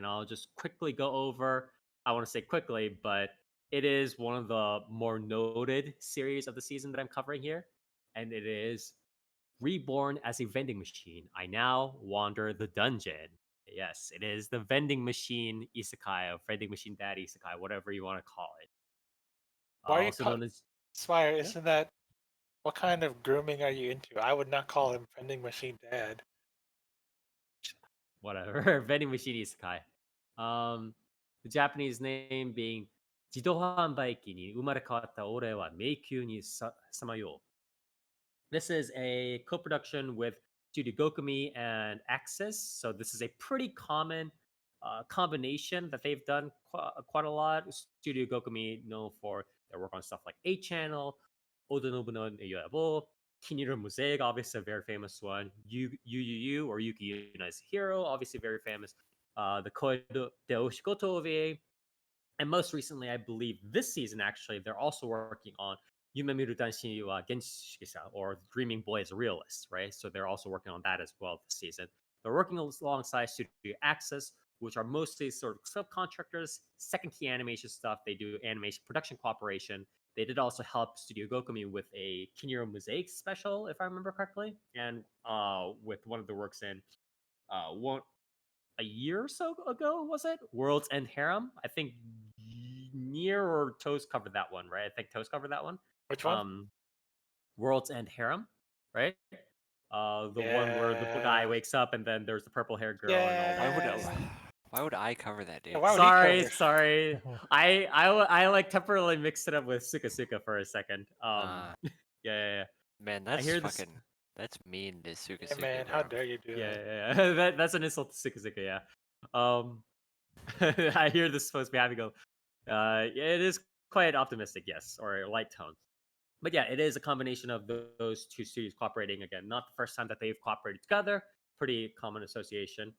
and I'll just quickly go over. I want to say quickly, but it is one of the more noted series of the season that I'm covering here, and it is Reborn as a vending machine. I now wander the dungeon. Yes, it is the vending machine isekai, or vending machine dad isekai, whatever you want to call it. Why are you Also known as Spire? yeah, Isn't that what kind of grooming are you into? I would not call him vending machine dad. whatever vending machine isekai. Um, the Japanese name being 自動販売機に生まれ変わった俺は迷宮にさまよう. This is a co-production with Studio Gokumi and Axis. So this is a pretty common combination that they've done quite a lot. Studio Gokumi known for their work on stuff like 8 Channel, Oda Nobuno no Yabo, Kiniro Mosaic, obviously a very famous one. Yu or Yuki Yunai's Hero, obviously very famous. The Koi de Oshikoto OVA. And most recently, I believe this season, actually, they're also working on Yumemiru Danshi wa Genshikisa, or Dreaming Boy as a Realist, right? So they're also working on that as well this season. They're working alongside Studio Access, which are mostly sort of subcontractors, second key animation stuff. They do animation production cooperation. They did also help Studio Gokumi with a Kiniro Mosaic special, if I remember correctly, and with one of the works in one a year or so ago, was it? World's End Harem. I think Near or Toast covered that one, right? I think Toast covered that one. Which one? Um, World's End Harem, right? The one where the guy Yeah. wakes up and then there's the purple haired girl and all Why that would kind of I, Yeah. stuff. why would I cover that, Yeah, dude? why would he Sorry, cover? sorry. I like temporarily mixed it up with Suka Suka for a second. Uh, Yeah. man, I that's hear this. fucking that's mean to Suka Yeah, Suka, man, how bro. dare you do that? Yeah. That's an insult to Suka Suka. Yeah. Um, I hear this supposed to be having a. Yeah, it is quite optimistic, yes, or a light tone. But yeah, it is a combination of those two studios cooperating again. Not the first time that they've cooperated together. Pretty common association.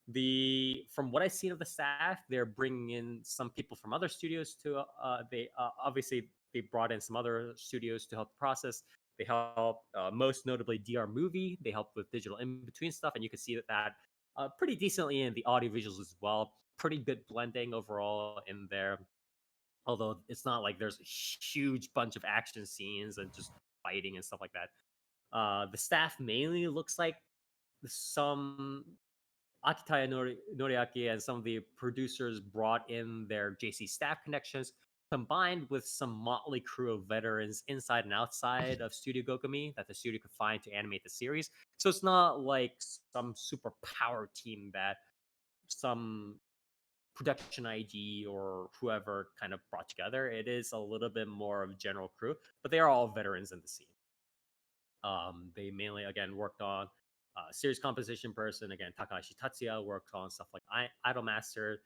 The from what I've seen of the staff, they're bringing in some people from other studios to. They obviously they brought in some other studios to help the process. They help most notably DR Movie. They help with digital in between stuff, and you can see that pretty decently in the audio visuals as well. Pretty good blending overall in there. Although it's not like there's a huge bunch of action scenes and just fighting and stuff like that. The staff mainly looks like some Akitaya Noriaki and some of the producers brought in their JC staff connections, combined with some motley crew of veterans inside and outside of Studio Gokumi that the studio could find to animate the series. So it's not like some super power team that some production IG or whoever kind of brought together. It is a little bit more of general crew, but they are all veterans in the scene. They mainly again worked on series composition person. Again, Takahashi Tatsuya worked on stuff like Idolmaster,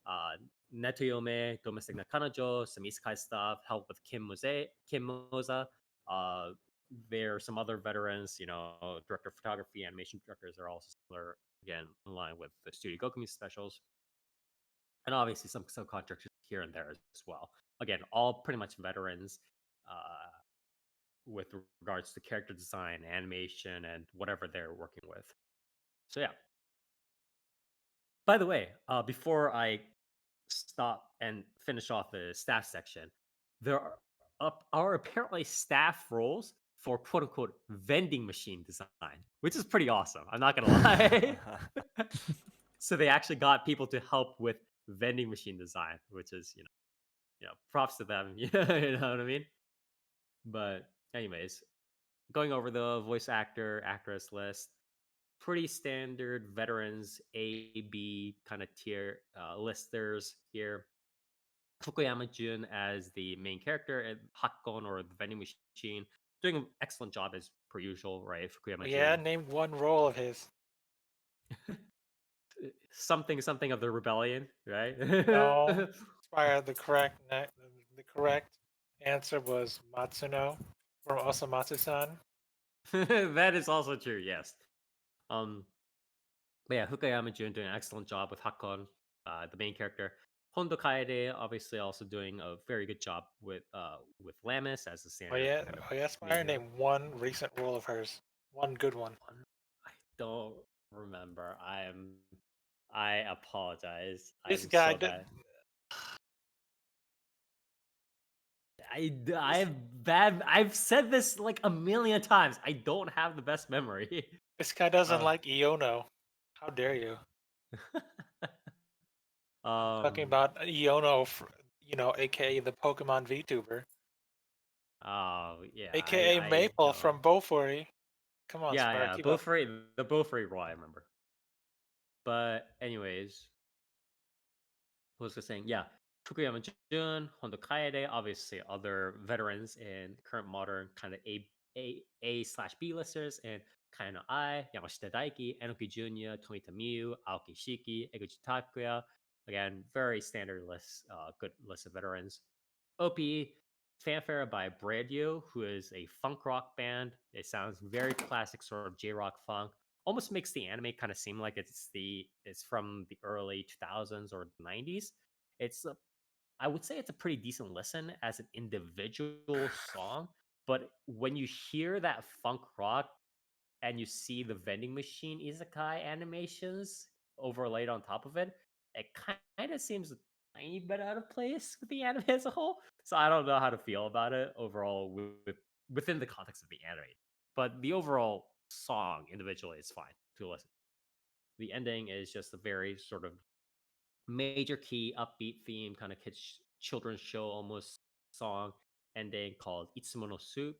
uh, Netoyome, Domestic Nakanajo, some isekai stuff, helped with Kim Moza. Uh, there are some other veterans, director of photography, animation directors are also similar, again, in line with the Studio Gokumi specials. And obviously some subcontractors here and there as well. Again, all pretty much veterans with regards to character design, animation, and whatever they're working with. So yeah. By the way, before I stop and finish off the staff section, there are apparently staff roles for quote unquote vending machine design, which is pretty awesome. I'm not gonna lie. So they actually got people to help with vending machine design, which is props to them. You know what I mean? But anyways, going over the voice actor actress list, pretty standard veterans A B kind of tier listers here. Fukuyama Jun as the main character, and Hakkon or the vending machine, doing an excellent job as per usual, right? Fukuyama Yeah, Jun, name one role of his. something of the rebellion, right? No, Spire. The correct answer was Matsuno from Osamatsu-san. That is also true, yes. Um, but yeah, Fukuyama Jun doing an excellent job with Hakkon, the main character. Hondo Kaede obviously also doing a very good job with Lamis as the standard kind of Oh yeah, main Spire. hero. Name one recent role of hers. One good one. I don't remember. I apologize. This I'm guy so did. bad. I've bad. I've said this like a million times. I don't have the best memory. This guy doesn't Uh, like Iono. How dare you? I'm talking um. about Iono, aka the Pokemon VTuber, Oh yeah. aka I Maple know. from Bofuri. Come on, Yeah, Spark, yeah. keep up. The Beaufort role. I remember. But anyways, what was I saying? Yeah, Fukuyama Jun, Hondo Kaede, obviously other veterans in current modern kind of A slash B listers, and Kaino Ai, Yamashita Daiki, Enoki Junya, Tomita Miyu, Aoki Shiki, Eguchi Takuya. Again, very standard list, good list of veterans. OP, fanfare by Bradio, who is a funk rock band. It sounds very classic, sort of J rock funk. Almost makes the anime kind of seem like it's from the early 2000s or 90s. It's a, I would say it's a pretty decent listen as an individual song, but when you hear that funk rock and you see the vending machine isekai animations overlaid on top of it, it kind of seems a tiny bit out of place with the anime as a whole. So I don't know how to feel about it overall within the context of the anime. But the overall song individually is fine to listen. The ending is just a very sort of major key upbeat theme, kind of kids children's show almost song ending called Itsumo no Soup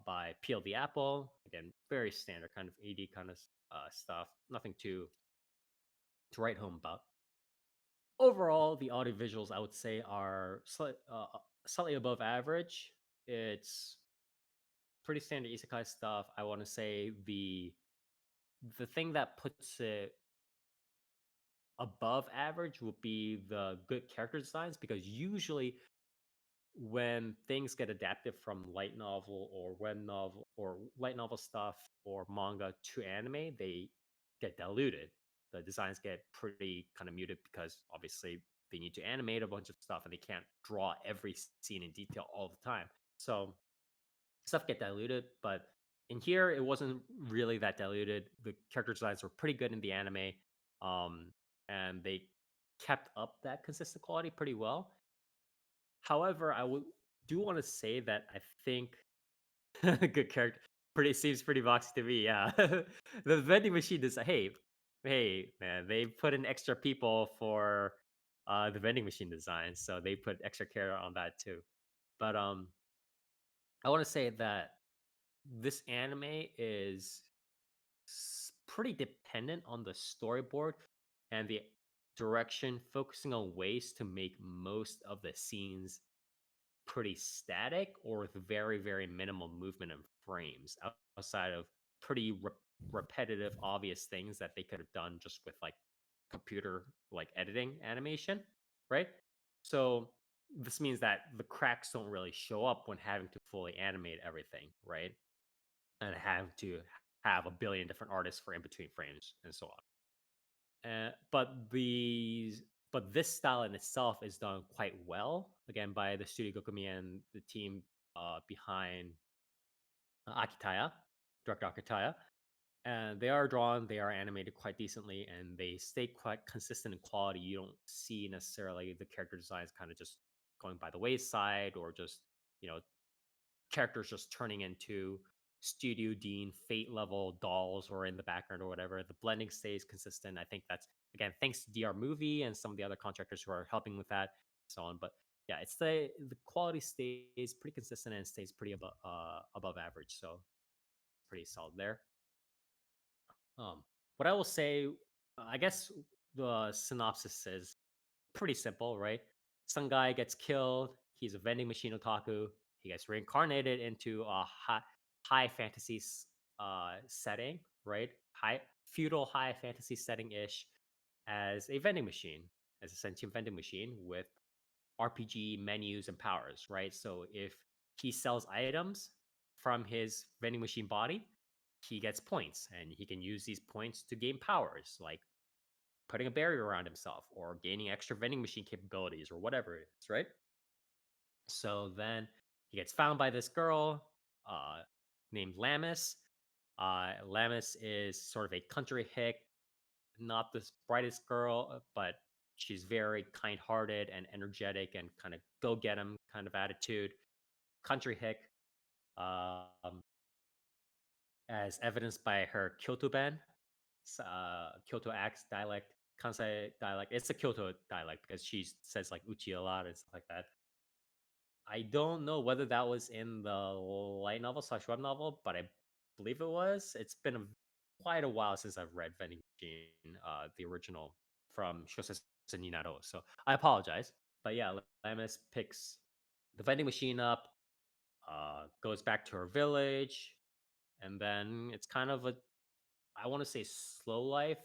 by Peel the Apple. Again, very standard kind of AD kind of stuff. Nothing to write home about. Overall, the audio visuals I would say are slightly above average. It's pretty standard isekai stuff. I want to say the thing that puts it above average would be the good character designs, because usually when things get adapted from light novel or web novel or light novel stuff or manga to anime, they get diluted. The designs get pretty kind of muted because obviously they need to animate a bunch of stuff and they can't draw every scene in detail all the time. So stuff get diluted, but in here it wasn't really that diluted. The character designs were pretty good in the anime, um, and they kept up that consistent quality pretty well. However, I would do want to say that I think good character pretty seems pretty boxy to me. Yeah, the vending machine is hey man, they put in extra people for the vending machine design, so they put extra care on that too. But I want to say that this anime is pretty dependent on the storyboard and the direction, focusing on ways to make most of the scenes pretty static or with very, very minimal movement in frames outside of pretty repetitive, obvious things that they could have done just with like computer like editing animation, right? So this means that the cracks don't really show up when having to fully animate everything, right? And have to have a billion different artists for in between frames and so on. But this style in itself is done quite well again by the studio Gokumi and the team behind Akitaya, director Akitaya. And they are animated quite decently, and they stay quite consistent in quality. You don't see necessarily the character designs kind of just going by the wayside or just, you know, characters just turning into Studio Dean Fate level dolls or in the background or whatever. The blending stays consistent. I think that's again thanks to DR Movie and some of the other contractors who are helping with that, and so on. But yeah, it's the quality stays pretty consistent and stays pretty above average. So pretty solid there. What I will say, I guess the synopsis is pretty simple, right? Some guy gets killed. He's a vending machine otaku. He gets reincarnated into a high fantasy setting, right? High feudal high fantasy setting ish, as a vending machine, as a sentient vending machine with RPG menus and powers, right? So if he sells items from his vending machine body, he gets points, and he can use these points to gain powers, like putting a barrier around himself or gaining extra vending machine capabilities or whatever it is, right? So then he gets found by this girl uh, named Lamis. Lamis is sort of a country hick not the brightest girl, but she's very kind-hearted and energetic and kind of go get 'em kind of attitude. Country hick, um, as evidenced by her Kyoto band, Kyoto Axe dialect, Kansai dialect. It's a Kyoto dialect because she says like uchi a lot and stuff like that. I don't know whether that was in the light novel slash web novel, but I believe it was. It's been quite a while since I've read Vending Machine, the original from Shosetsu Ninaro. So I apologize. But yeah, Lamis picks the vending machine up, goes back to her village, and then it's kind of a, I want to say, slow life.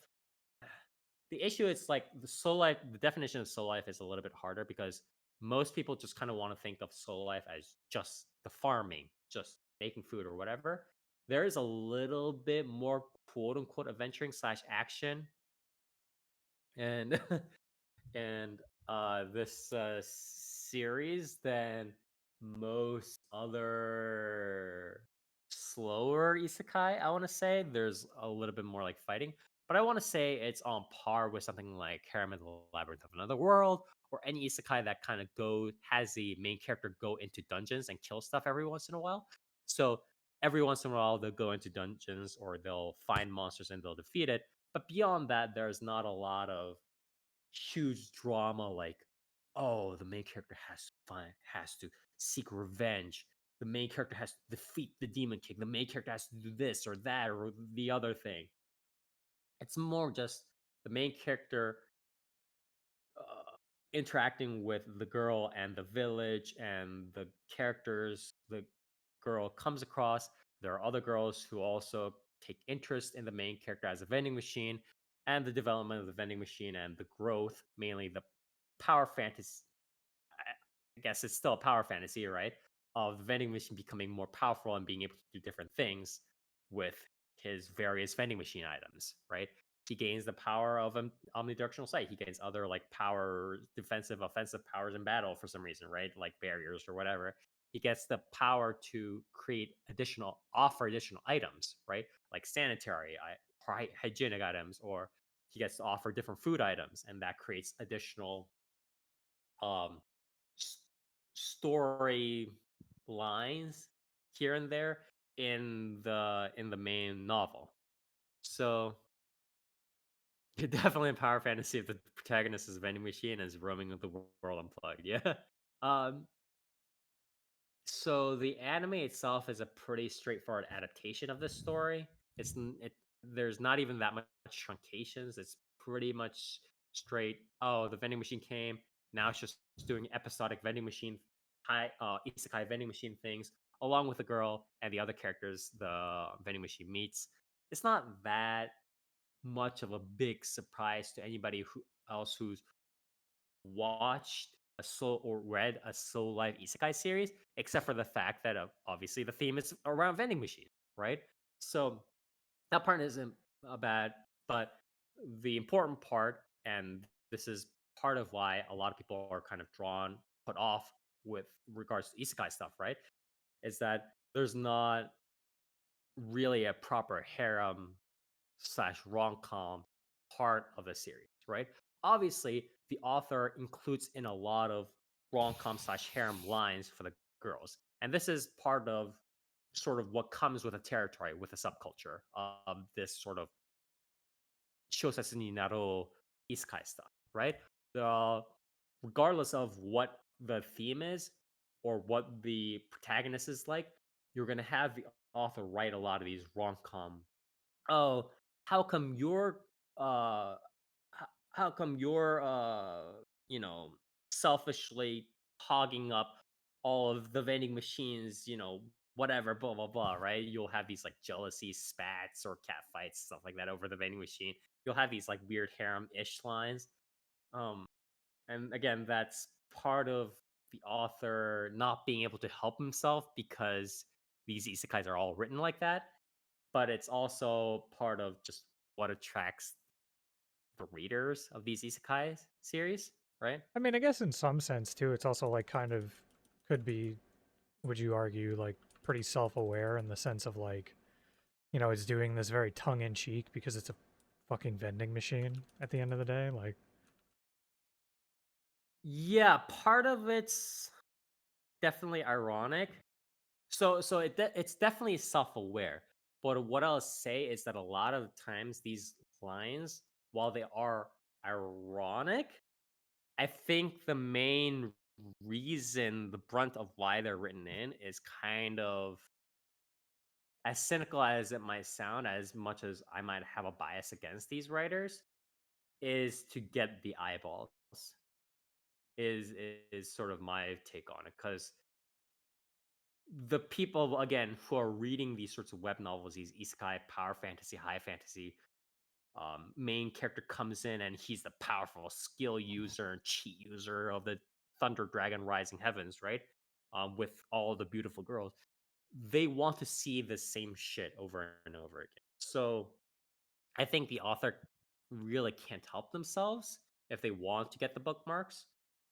The issue is like the slow life, the definition of slow life is a little bit harder because most people just kind of want to think of slow life as just the farming, just making food or whatever. There is a little bit more quote unquote adventuring slash action and and this series than most other slower isekai. I want to say there's a little bit more like fighting, but I want to say it's on par with something like Harem and the Labyrinth of Another World or any isekai that kind of has the main character go into dungeons and kill stuff every once in a while. So every once in a while they'll go into dungeons or they'll find monsters and they'll defeat it. But beyond that, there's not a lot of huge drama like, oh, the main character has to seek revenge. The main character has to defeat the demon king. The main character has to do this or that or the other thing. It's more just the main character interacting with the girl and the village and the characters the girl comes across. There are other girls who also take interest in the main character as a vending machine and the development of the vending machine and the growth, mainly the power fantasy. I guess it's still a power fantasy, right? Of the vending machine becoming more powerful and being able to do different things with his various vending machine items, right? He gains the power of an omnidirectional sight. He gains other like power, defensive, offensive powers in battle for some reason, right? Like barriers or whatever. He gets the power to offer additional items, right? Like sanitary, hygienic items, or he gets to offer different food items, and that creates additional um story lines here and there in the main novel. So you're definitely in power fantasy if the protagonist is a vending machine and is roaming the world unplugged. Yeah. Um. So the anime itself is a pretty straightforward adaptation of this story. There's not even that much truncations. It's pretty much straight. Oh, the vending machine came. Now it's just doing episodic vending machine, isekai vending machine things, along with the girl and the other characters the vending machine meets. It's not that much of a big surprise to anybody else who's watched a soul or read a soul life isekai series, except for the fact that obviously the theme is around vending machines, right? So that part isn't bad, but the important part, and this is part of why a lot of people are kind of put off with regards to isekai stuff, right? Is that there's not really a proper harem slash rom-com part of the series, right? Obviously, the author includes in a lot of rom-com slash harem lines for the girls. And this is part of sort of what comes with a territory, with a subculture of this sort of shosetsu ni naro isekai stuff, right? The Regardless of what the theme is or what the protagonist is like, you're gonna have the author write a lot of these rom-com. Oh, how come you're uh how come you're you know selfishly hogging up all of the vending machines, whatever, blah blah blah, right? You'll have these like jealousy spats or cat fights, stuff like that over the vending machine. You'll have these like weird harem-ish lines. Um and again, that's part of the author not being able to help himself because these isekais are all written like that, but it's also part of just what attracts the readers of these isekai series, right? I mean, I guess in some sense too, it's also like kind of could be, would you argue, like pretty self-aware in the sense of like, it's doing this very tongue-in-cheek because it's a fucking vending machine at the end of the day. Like, Yeah, part of it's definitely ironic. It's definitely self-aware. But what I'll say is that a lot of times these lines, while they are ironic, I think the main reason, the brunt of why they're written in is kind of as cynical as it might sound, as much as I might have a bias against these writers, is to get the eyeballs. Is is sort of my take on it because the people again who are reading these sorts of web novels, these isekai, power fantasy, high fantasy, main character comes in and he's the powerful skill user and cheat user of the Thunder Dragon Rising Heavens, right? With all the beautiful girls, they want to see the same shit over and over again. So I think the author really can't help themselves if they want to get the bookmarks.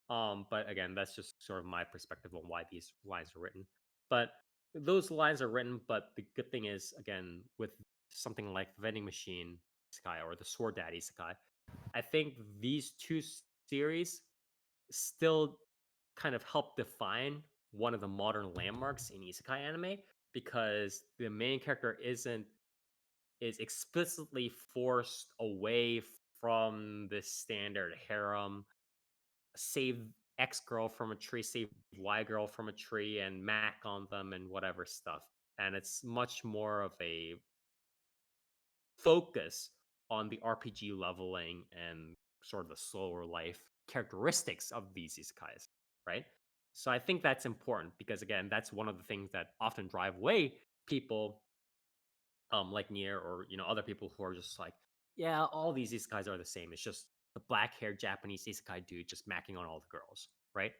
But again, that's just sort of my perspective on why these lines are written. But those lines are written, but the good thing is, again, with something like the Vending Machine Sky or the Sword Daddy Sky, I think these two series still kind of help define one of the modern landmarks in isekai anime because the main character is explicitly forced away from the standard harem, save X girl from a tree, save Y girl from a tree, and mac on them and whatever stuff. And it's much more of a focus on the RPG leveling and sort of the slower life characteristics of these isekais, right? So I think that's important because again, that's one of the things that often drive away people like Nier or other people who are just like, yeah, all these isekais are the same. It's just the black haired Japanese isekai dude just macking on all the girls, right?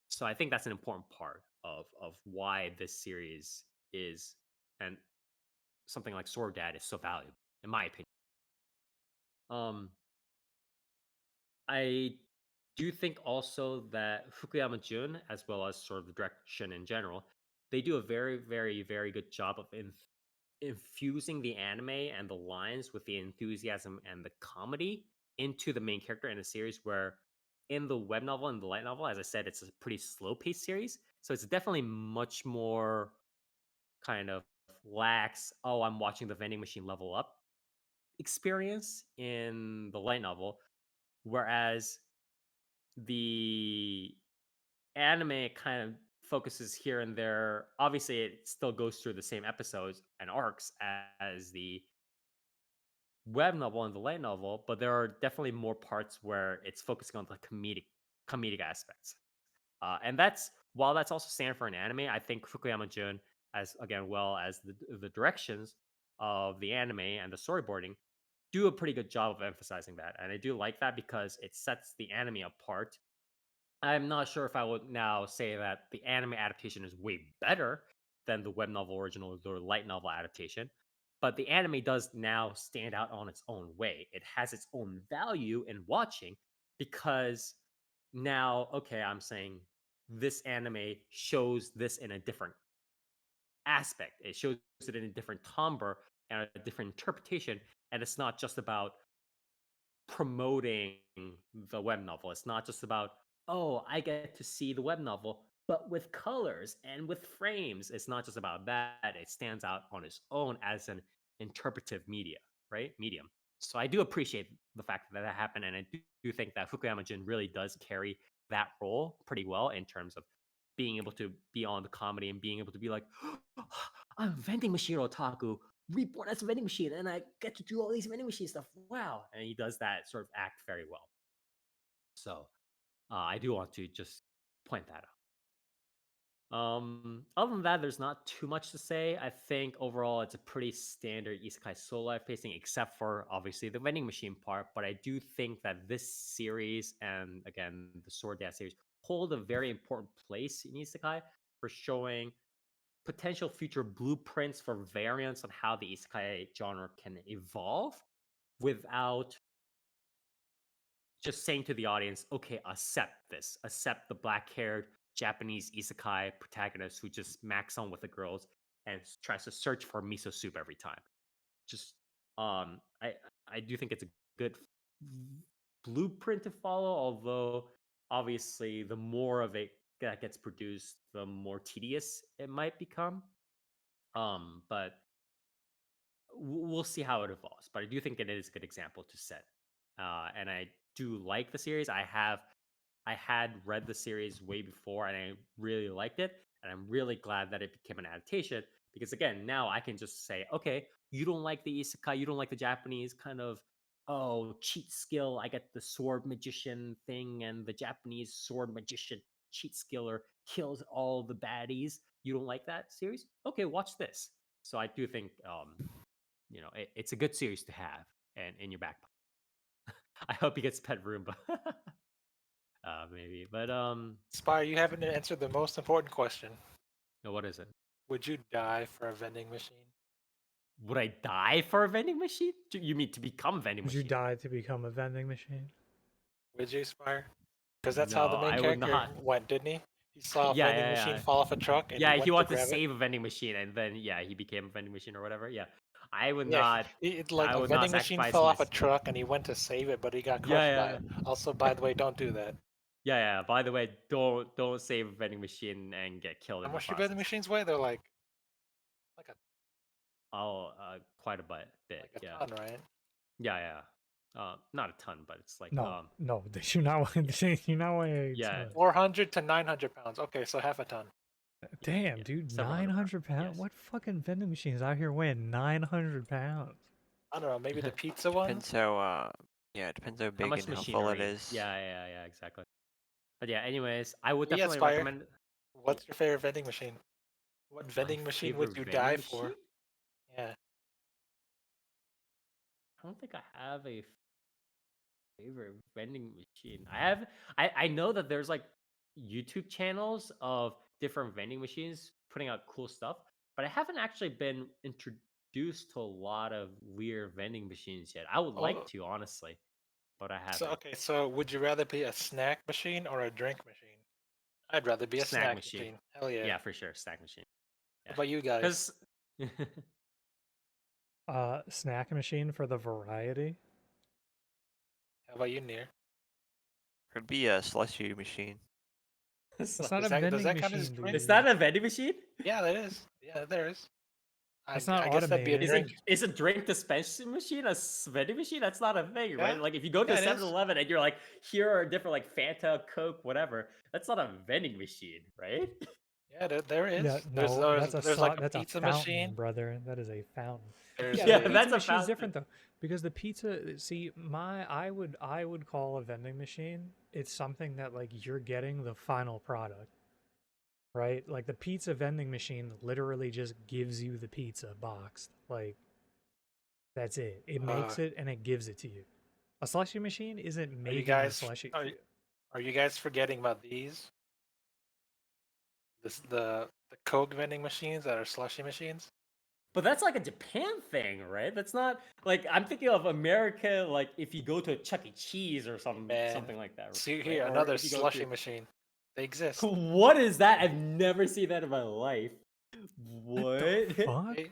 So I think that's an important part of why this series is and something like Sword Dad is so valuable, in my opinion. Um, I do think also that Fukuyama Jun, as well as sort of the direction in general, they do a very, very, very good job of infusing the anime and the lines with the enthusiasm and the comedy into the main character in a series where in the web novel and the light novel, as I said, it's a pretty slow paced series. So it's definitely much more kind of lax, oh, I'm watching the vending machine level up experience in the light novel. Whereas the anime kind of focuses here and there. Obviously, it still goes through the same episodes and arcs as the web novel and the light novel, but there are definitely more parts where it's focusing on the comedic aspects. And that's while that's also standard for an anime, I think Fukuyama Jun, as again well as the directions of the anime and the storyboarding, do a pretty good job of emphasizing that. And I do like that because it sets the anime apart. I'm not sure if I would now say that the anime adaptation is way better than the web novel original or light novel adaptation, but the anime does now stand out on its own way. It has its own value in watching because now, okay, I'm saying this anime shows this in a different aspect. It shows it in a different timbre and a different interpretation, and it's not just about promoting the web novel. It's not just about, oh, I get to see the web novel, but with colors and with frames. It's not just about that. It stands out on its own as an interpretive media, right? Medium. So I do appreciate the fact that that happened, and I do think that Fukuyama Jin really does carry that role pretty well in terms of being able to be on the comedy and being able to be like, I'm vending machine otaku, reborn as a vending machine, and I get to do all these vending machine stuff. Wow. And he does that sort of act very well. So I do want to just point that out. Other than that, there's not too much to say. I think overall it's a pretty standard isekai soul life pacing, except for obviously the vending machine part. But I do think that this series and again the Sword Dance series hold a very important place in isekai for showing potential future blueprints for variants on how the isekai genre can evolve without just saying to the audience, okay, accept this, accept the black-haired Japanese isekai protagonist who just max on with the girls and tries to search for miso soup every time. Just I I do think it's a good blueprint to follow. Although obviously, the more of it that gets produced, the more tedious it might become. But we'll see how it evolves. But I do think it is a good example to set. And I do like the series. I had read the series way before and I really liked it. And I'm really glad that it became an adaptation because, again, now I can just say, okay, you don't like the isekai, you don't like the Japanese kind of, oh, cheat skill. I get the sword magician thing and the Japanese sword magician cheat skiller kills all the baddies. You don't like that series? Okay, watch this. So I do think, it's a good series to have and in your back pocket. I hope he gets Pet Roomba. Maybe. But Spire, you haven't answered the most important question. no, what is it? Would you die for a vending machine? Would I die for a vending machine? You mean to become a vending Would you machine? die to become a vending machine? Would you, Spire? Because that's No, how the main I would character not. went, didn't he? He saw a Yeah, vending yeah, machine yeah. fall off a truck and Yeah, he he went to wanted to grab it. save a vending machine, and then he became a vending machine or whatever. Yeah, I would Yeah, not. like I a would not vending machine sacrifice fell off a myself. truck and he went to save it, but he got Yeah, crushed by yeah, it. Also, by the way, don't do that. yeah. By the way, don't save a vending machine and get killed How in the much do vending process. machines weigh? They're like a Oh, quite a bit. like a Yeah, ton, right? yeah. Not a ton, but it's like No, no, they do not. They do not weigh a Yeah. ton. 400 to 900 pounds. Okay, so half a ton. Damn, yeah, dude, several hundred 900 pounds. yes. What fucking vending machines out here weighing 900 pounds? I don't know, maybe the pizza one. Depends how it depends how How big much and how full it machinery? is. Yeah, exactly. But yeah, anyways, I would But yeah, definitely Spire, recommend. what's your favorite vending machine? What My vending machine would favorite you vending die machine? for? Yeah. I don't think I have a favorite vending machine. I know that there's like YouTube channels of different vending machines putting out cool stuff, but I haven't actually been introduced to a lot of weird vending machines yet. I would like Oh, to, honestly, but I so haven't. okay, so would you rather be a snack machine or a drink machine? I'd rather be a snack machine. Hell yeah. Yeah, for sure, snack machine. What about you guys? Because Snack machine for the variety. How about you, Near? Could be a slushy machine. It's it's not a Does that vending count as machine, drink? dude. not a vending machine. Yeah, that is. Yeah, there is. It's not I guess that'd be a automated. drink. Is a drink dispensing machine a vending machine? That's not a thing, Yeah. right? Like if you go to Yeah, it is. 7-Eleven and you're like, here are different like Fanta, Coke, whatever. That's not a vending machine, right? Yeah, there is. Yeah, there's no, that's a there's like a that's pizza a fountain, machine. brother. That is a fountain. There's Yeah, Yeah, the a, pizza that's a machine's fountain. different though, because the pizza. See, I would call a vending machine. It's something that like you're getting the final product, right? Like the pizza vending machine literally just gives you the pizza boxed. Like that's it. It makes it and it gives it to you. A slushy machine isn't are you making the guys slushy. are you guys forgetting about these? The Coke vending machines that are slushy machines. But that's like a Japan thing, right? That's not like I'm thinking of America. Like if you go to a Chuck E. Cheese or something Man, like that. see right? here Or another if you go slushy to machine. They exist. what is that? I've never seen that in my life. What the What? fuck? They-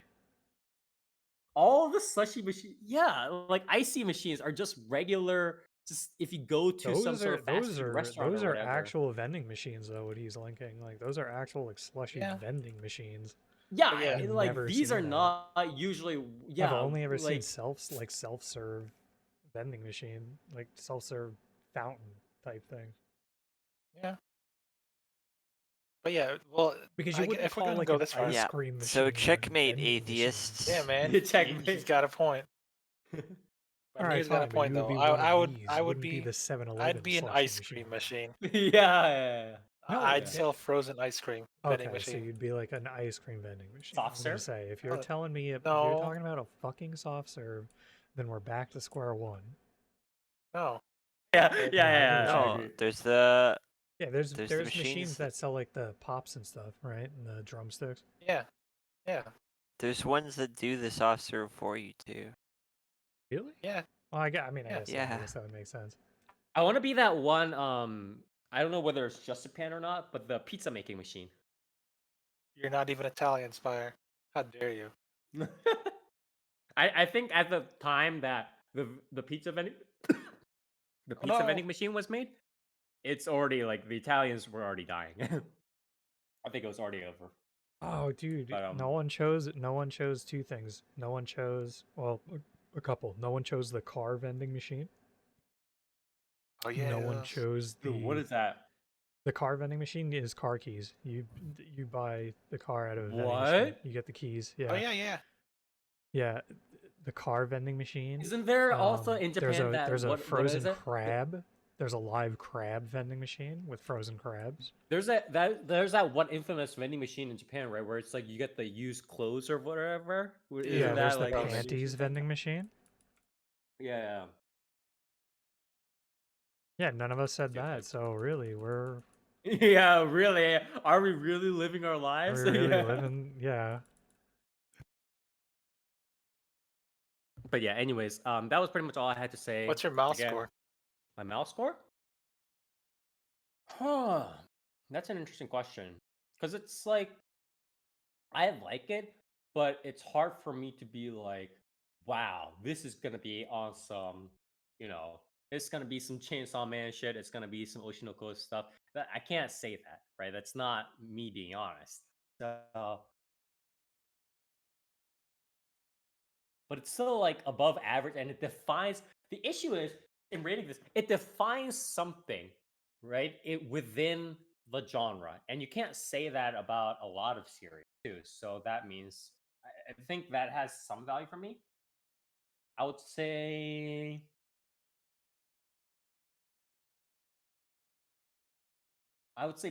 All the slushy machines, yeah, like icy machines are just regular. Just if you go to some sort of fast food restaurant those or are whatever. actual vending machines though. What he's linking, like those are actual like slushy Yeah. vending machines. Yeah, But yeah, I've like never these seen are that. not usually. Yeah, I've only ever seen like self-serve vending machine, like self-serve fountain type thing. yeah. But yeah, well, Because you wouldn't if we're call gonna like go an this far, ice Yeah, cream machine. so a checkmate, vending machine. atheists. yeah, man, Checkmate. he's got a point. All But right, he's got a fine, but point you would though. be one I of would these. I You would wouldn't be the I'd 7-Eleven be an slushy ice cream machine. yeah. No, I'd that- sell frozen ice cream vending Okay, so machine. you'd be like an ice cream vending machine. Soft I was gonna serve? say, if you're Uh, telling me if no. you're talking about a fucking soft serve, then we're back to square one. No, Yeah, Okay. yeah. I No, agree. there's the Yeah, there's There's the machines machines that sell like the pops and stuff, right? And the drumsticks. yeah, there's ones that do the soft serve for you too. Really? yeah. Well, I mean, I Yeah. guess, I Yeah. guess that would make sense. I want to be that one. I don't know whether it's just Japan or not, but the pizza making machine. You're not even Italian, Spire. How dare you? I think at the time that the pizza vending the Oh, pizza no. vending machine was made, it's already like the Italians were already dying. I think it was already over. Oh, dude, But no one chose two things. No one chose, well, a couple. No one chose the car vending machine. Oh yeah. No one chose dude, what the is that? car vending machine is car keys. You buy the car out of a vending machine. What? You get the keys. Oh Yeah. yeah. Yeah, the car vending machine. Isn't there also in Japan that there's a what is frozen it? crab. There's a live crab vending machine with frozen crabs. There's that one infamous vending machine in Japan, right, where it's like you get the used clothes or whatever. Isn't Yeah, there's that the like a vending panties machine? vending machine. Yeah. Yeah, none of us said Dude, that. So really, we're yeah, really. Are we really living our lives? really Yeah. living. Yeah. But yeah, anyways, that was pretty much all I had to say. What's your mouse Again, score? my mouse score? Huh. That's an interesting question. Because it's like, I like it, but it's hard for me to be like, wow, this is going to be awesome. You know, it's going to be some Chainsaw Man shit. It's going to be some Oshinoko stuff. I can't say that, right? That's not me being honest. So, but it's still like above average and it defines the issue is in rating this, it defines something, right? It within the genre. And you can't say that about a lot of series too. So that means I think that has some value for me. I would say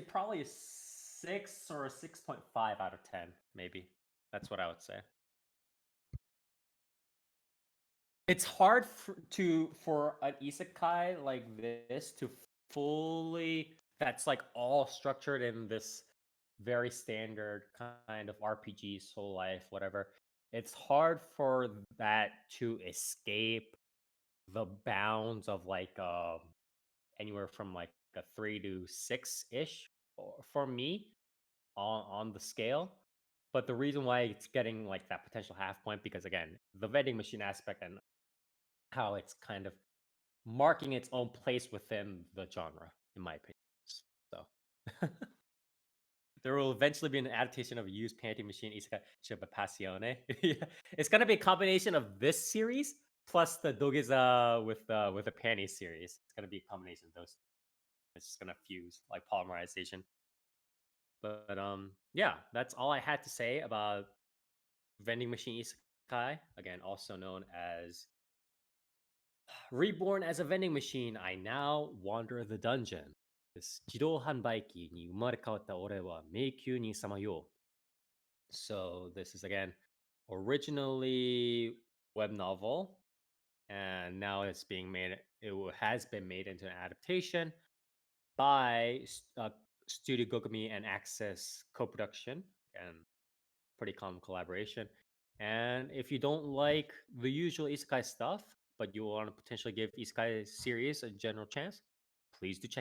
probably a 6 or a 6.5 out of 10, maybe. That's what I would say. It's hard for an isekai like this to fully that's like all structured in this very standard kind of RPG, soul life, whatever. It's hard for that to escape the bounds of like anywhere from like a 3 to 6 ish for me on the scale. But the reason why it's getting like that potential half point because again, the vending machine aspect and how it's kind of marking its own place within the genre, in my opinion. So there will eventually be an adaptation of a used panty machine Isekai Shibapassione. Yeah. It's gonna be a combination of this series plus the Dogeza with the panty series. It's gonna be a combination of those. It's just gonna fuse like polymerization. But yeah, that's all I had to say about vending machine Isekai. Again, also known as Reborn as a vending machine, I now wander the dungeon. 自動販売機に生まれ変わった俺は迷宮にさまよう. So this is again originally web novel, and now it's being made. It has been made into an adaptation by Studio Gokumi and Access co-production, and pretty common collaboration. And if you don't like the usual isekai stuff, but you want to potentially give isekai series a general chance, please do check